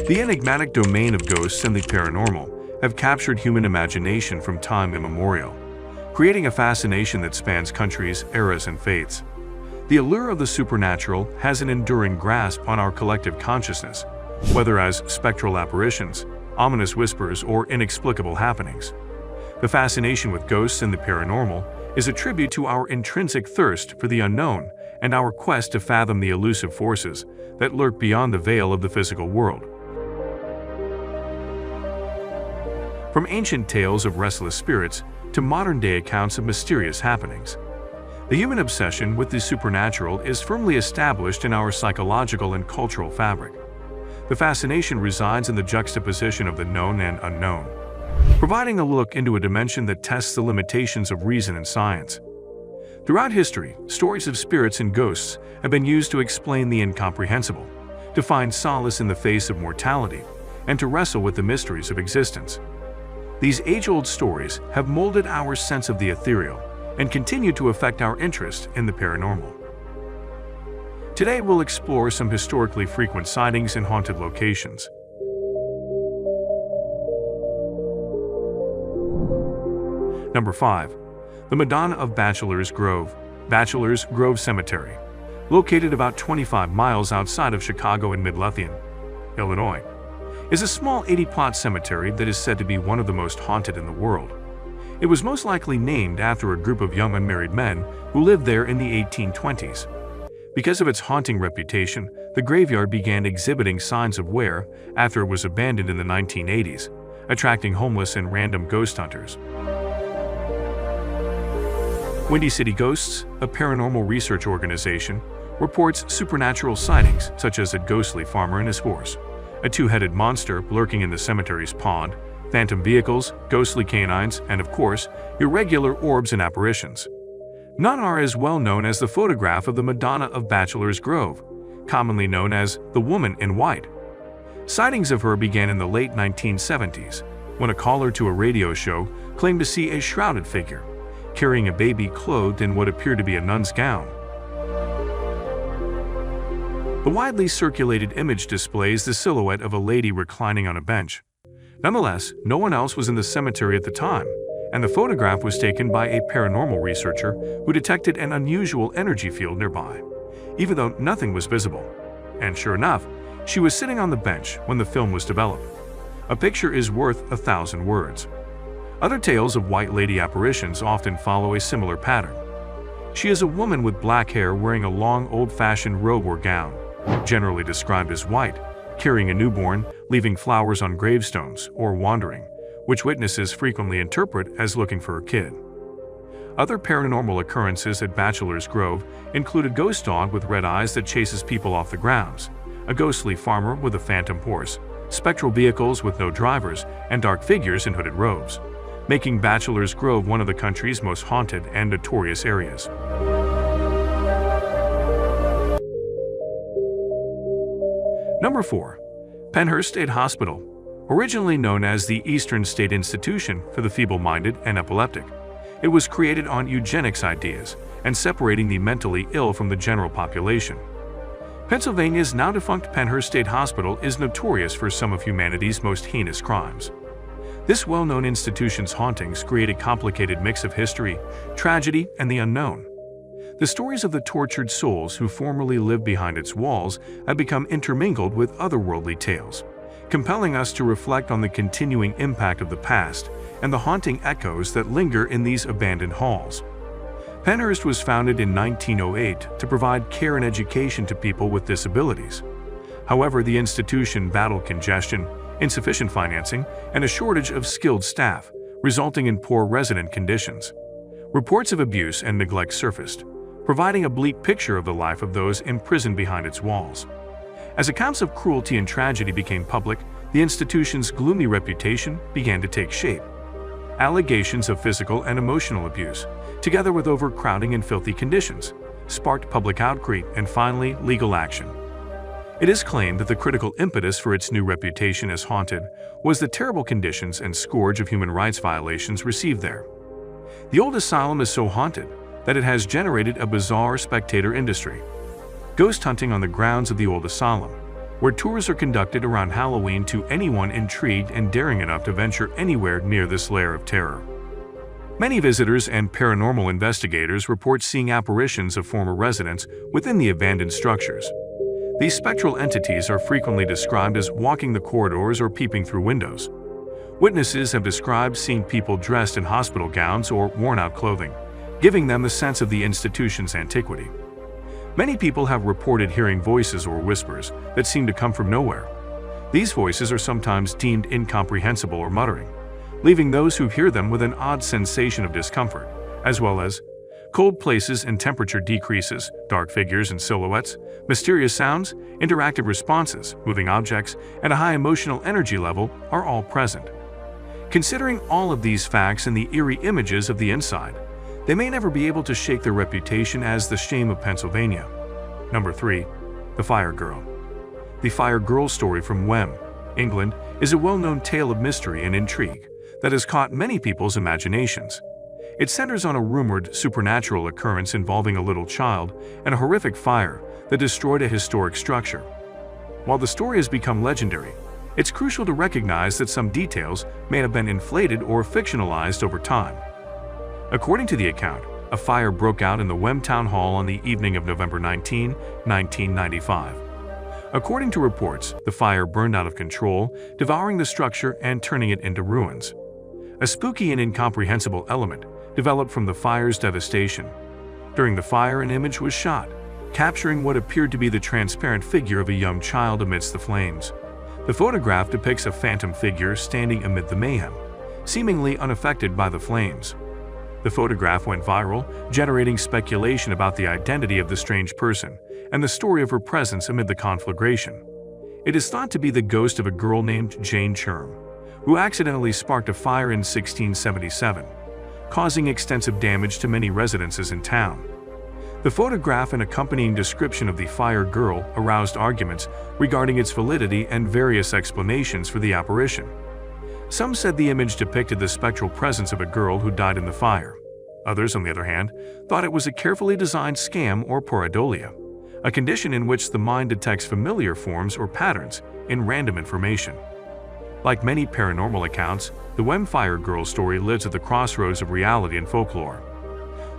The enigmatic domain of ghosts and the paranormal have captured human imagination from time immemorial, creating a fascination that spans countries, eras, and faiths. The allure of the supernatural has an enduring grasp on our collective consciousness, whether as spectral apparitions, ominous whispers, or inexplicable happenings. The fascination with ghosts and the paranormal is a tribute to our intrinsic thirst for the unknown and our quest to fathom the elusive forces that lurk beyond the veil of the physical world. From ancient tales of restless spirits to modern-day accounts of mysterious happenings, the human obsession with the supernatural is firmly established in our psychological and cultural fabric. The fascination resides in the juxtaposition of the known and unknown, providing a look into a dimension that tests the limitations of reason and science. Throughout history, stories of spirits and ghosts have been used to explain the incomprehensible, to find solace in the face of mortality, and to wrestle with the mysteries of existence. These age-old stories have molded our sense of the ethereal and continue to affect our interest in the paranormal. Today we'll explore some historically frequent sightings in haunted locations. Number 5. The Madonna of Bachelors Grove. Bachelors Grove Cemetery, located about 25 miles outside of Chicago in Midlothian, Illinois, is a small 80-plot cemetery that is said to be one of the most haunted in the world. It was most likely named after a group of young unmarried men who lived there in the 1820s. Because of its haunting reputation, the graveyard began exhibiting signs of wear after it was abandoned in the 1980s, attracting homeless and random ghost hunters. Windy City Ghosts, a paranormal research organization, reports supernatural sightings such as a ghostly farmer and his horse, a two-headed monster lurking in the cemetery's pond, phantom vehicles, ghostly canines, and of course, irregular orbs and apparitions. None are as well known as the photograph of the Madonna of Bachelors Grove, commonly known as the Woman in White. Sightings of her began in the late 1970s, when a caller to a radio show claimed to see a shrouded figure, carrying a baby clothed in what appeared to be a nun's gown. The widely circulated image displays the silhouette of a lady reclining on a bench. Nonetheless, no one else was in the cemetery at the time, and the photograph was taken by a paranormal researcher who detected an unusual energy field nearby, even though nothing was visible. And sure enough, she was sitting on the bench when the film was developed. A picture is worth 1,000 words. Other tales of White Lady apparitions often follow a similar pattern. She is a woman with black hair wearing a long old-fashioned robe or gown, generally described as white, carrying a newborn, leaving flowers on gravestones, or wandering, which witnesses frequently interpret as looking for a kid. Other paranormal occurrences at Bachelors Grove include a ghost dog with red eyes that chases people off the grounds, a ghostly farmer with a phantom horse, spectral vehicles with no drivers, and dark figures in hooded robes, making Bachelors Grove one of the country's most haunted and notorious areas. Number 4. Pennhurst State Hospital. Originally known as the Eastern State Institution for the Feeble-Minded and Epileptic, it was created on eugenics ideas and separating the mentally ill from the general population. Pennsylvania's now-defunct Pennhurst State Hospital is notorious for some of humanity's most heinous crimes. This well-known institution's hauntings create a complicated mix of history, tragedy, and the unknown. The stories of the tortured souls who formerly lived behind its walls have become intermingled with otherworldly tales, compelling us to reflect on the continuing impact of the past and the haunting echoes that linger in these abandoned halls. Pennhurst was founded in 1908 to provide care and education to people with disabilities. However, the institution battled congestion, insufficient financing, and a shortage of skilled staff, resulting in poor resident conditions. Reports of abuse and neglect surfaced, providing a bleak picture of the life of those imprisoned behind its walls. As accounts of cruelty and tragedy became public, the institution's gloomy reputation began to take shape. Allegations of physical and emotional abuse, together with overcrowding and filthy conditions, sparked public outcry and finally legal action. It is claimed that the critical impetus for its new reputation as haunted was the terrible conditions and scourge of human rights violations received there. The old asylum is so haunted that it has generated a bizarre spectator industry. Ghost hunting on the grounds of the old asylum, where tours are conducted around Halloween to anyone intrigued and daring enough to venture anywhere near this lair of terror. Many visitors and paranormal investigators report seeing apparitions of former residents within the abandoned structures. These spectral entities are frequently described as walking the corridors or peeping through windows. Witnesses have described seeing people dressed in hospital gowns or worn-out clothing, giving them the sense of the institution's antiquity. Many people have reported hearing voices or whispers that seem to come from nowhere. These voices are sometimes deemed incomprehensible or muttering, leaving those who hear them with an odd sensation of discomfort, as well as cold places and temperature decreases, dark figures and silhouettes, mysterious sounds, interactive responses, moving objects, and a high emotional energy level are all present. Considering all of these facts and the eerie images of the inside, they may never be able to shake their reputation as the shame of Pennsylvania. Number 3. The Fire Girl. The Fire Girl story from Wem, England, is a well-known tale of mystery and intrigue that has caught many people's imaginations. It centers on a rumored supernatural occurrence involving a little child and a horrific fire that destroyed a historic structure. While the story has become legendary, it's crucial to recognize that some details may have been inflated or fictionalized over time. According to the account, a fire broke out in the Wem Town Hall on the evening of November 19, 1995. According to reports, the fire burned out of control, devouring the structure and turning it into ruins. A spooky and incomprehensible element developed from the fire's devastation. During the fire, an image was shot, capturing what appeared to be the transparent figure of a young child amidst the flames. The photograph depicts a phantom figure standing amid the mayhem, seemingly unaffected by the flames. The photograph went viral, generating speculation about the identity of the strange person and the story of her presence amid the conflagration. It is thought to be the ghost of a girl named Jane Churm, who accidentally sparked a fire in 1677, causing extensive damage to many residences in town. The photograph and accompanying description of the Fire Girl aroused arguments regarding its validity and various explanations for the apparition. Some said the image depicted the spectral presence of a girl who died in the fire. Others, on the other hand, thought it was a carefully designed scam or pareidolia, a condition in which the mind detects familiar forms or patterns in random information. Like many paranormal accounts, the Wem Fire Girl story lives at the crossroads of reality and folklore.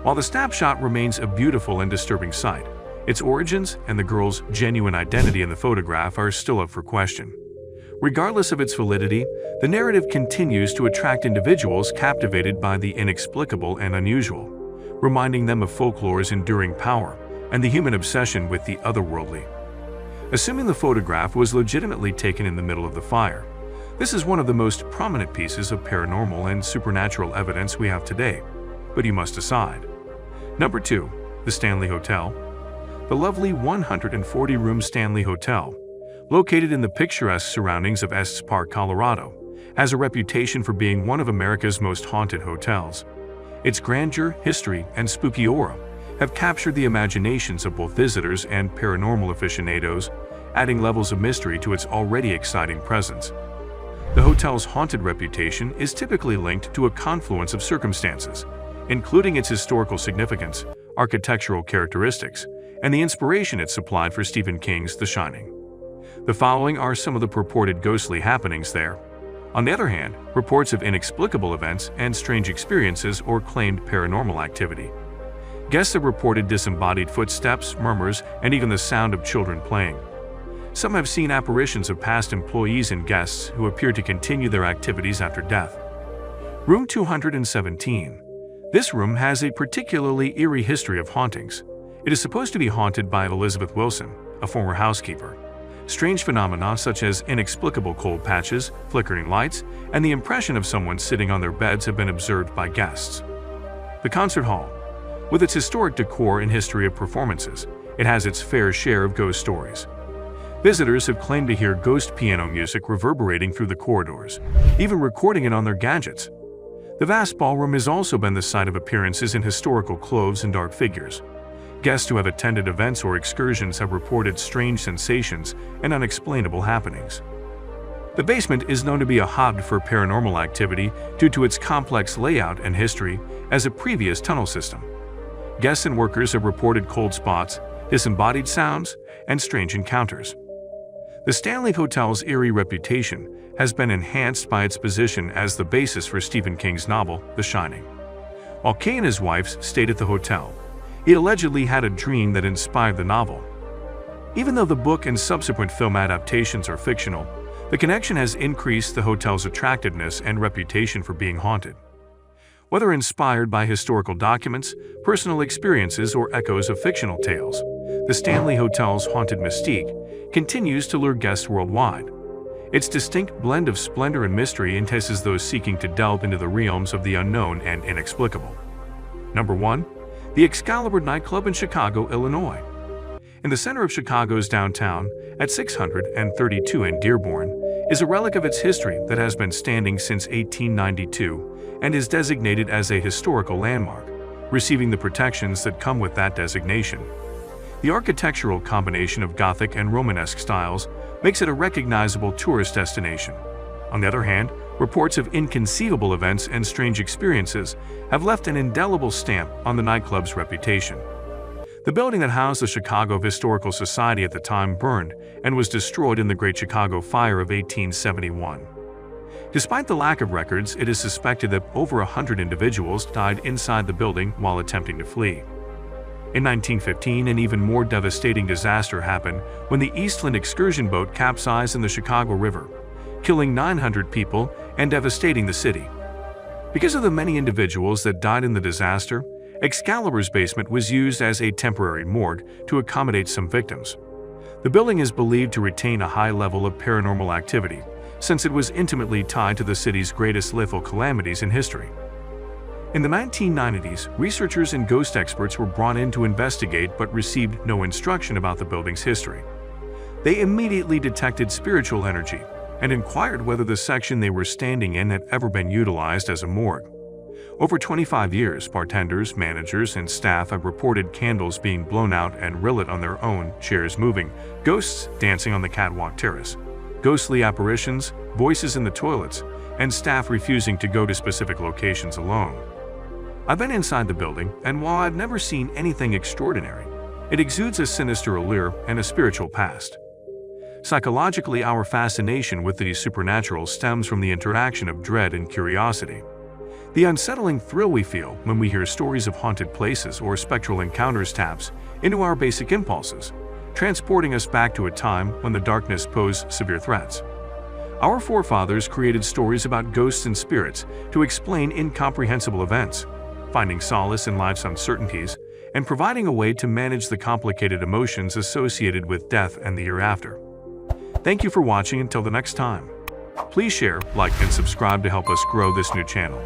While the snapshot remains a beautiful and disturbing sight, its origins and the girl's genuine identity in the photograph are still up for question. Regardless of its validity, the narrative continues to attract individuals captivated by the inexplicable and unusual, reminding them of folklore's enduring power and the human obsession with the otherworldly. Assuming the photograph was legitimately taken in the middle of the fire, this is one of the most prominent pieces of paranormal and supernatural evidence we have today, but you must decide. Number 2. The Stanley Hotel. The lovely 140-room Stanley Hotel, located in the picturesque surroundings of Estes Park, Colorado, has a reputation for being one of America's most haunted hotels. Its grandeur, history, and spooky aura have captured the imaginations of both visitors and paranormal aficionados, adding levels of mystery to its already exciting presence. The hotel's haunted reputation is typically linked to a confluence of circumstances, including its historical significance, architectural characteristics, and the inspiration it supplied for Stephen King's The Shining. The following are some of the purported ghostly happenings there. On the other hand, reports of inexplicable events and strange experiences or claimed paranormal activity. Guests have reported disembodied footsteps, murmurs, and even the sound of children playing. Some have seen apparitions of past employees and guests who appear to continue their activities after death. Room 217. This room has a particularly eerie history of hauntings. It is supposed to be haunted by Elizabeth Wilson, a former housekeeper. Strange phenomena such as inexplicable cold patches, flickering lights, and the impression of someone sitting on their beds have been observed by guests. The Concert Hall. With its historic decor and history of performances, it has its fair share of ghost stories. Visitors have claimed to hear ghost piano music reverberating through the corridors, even recording it on their gadgets. The vast ballroom has also been the site of appearances in historical clothes and dark figures. Guests who have attended events or excursions have reported strange sensations and unexplainable happenings. The basement is known to be a hub for paranormal activity due to its complex layout and history as a previous tunnel system. Guests and workers have reported cold spots, disembodied sounds, and strange encounters. The Stanley Hotel's eerie reputation has been enhanced by its position as the basis for Stephen King's novel, The Shining. While Kay and his wife stayed at the hotel, he allegedly had a dream that inspired the novel. Even though the book and subsequent film adaptations are fictional, the connection has increased the hotel's attractiveness and reputation for being haunted. Whether inspired by historical documents, personal experiences, or echoes of fictional tales, the Stanley Hotel's haunted mystique continues to lure guests worldwide. Its distinct blend of splendor and mystery entices those seeking to delve into the realms of the unknown and inexplicable. Number 1. The Excalibur Nightclub in Chicago, Illinois. In the center of Chicago's downtown, at 632 in Dearborn, is a relic of its history that has been standing since 1892 and is designated as a historical landmark, receiving the protections that come with that designation. The architectural combination of Gothic and Romanesque styles makes it a recognizable tourist destination. On the other hand, reports of inconceivable events and strange experiences have left an indelible stamp on the nightclub's reputation. The building that housed the Chicago Historical Society at the time burned and was destroyed in the Great Chicago Fire of 1871. Despite the lack of records, it is suspected that over 100 individuals died inside the building while attempting to flee. In 1915, an even more devastating disaster happened when the Eastland excursion boat capsized in the Chicago River, killing 900 people and devastating the city. Because of the many individuals that died in the disaster, Excalibur's basement was used as a temporary morgue to accommodate some victims. The building is believed to retain a high level of paranormal activity, since it was intimately tied to the city's greatest lethal calamities in history. In the 1990s, researchers and ghost experts were brought in to investigate but received no instruction about the building's history. They immediately detected spiritual energy and inquired whether the section they were standing in had ever been utilized as a morgue. Over 25 years, bartenders, managers, and staff have reported candles being blown out and relit on their own, chairs moving, ghosts dancing on the catwalk terrace, ghostly apparitions, voices in the toilets, and staff refusing to go to specific locations alone. I've been inside the building, and while I've never seen anything extraordinary, it exudes a sinister allure and a spiritual past. Psychologically, our fascination with the supernatural stems from the interaction of dread and curiosity. The unsettling thrill we feel when we hear stories of haunted places or spectral encounters taps into our basic impulses, transporting us back to a time when the darkness posed severe threats. Our forefathers created stories about ghosts and spirits to explain incomprehensible events, finding solace in life's uncertainties, and providing a way to manage the complicated emotions associated with death and the hereafter. Thank you for watching. Until the next time. Please share, like, and subscribe to help us grow this new channel.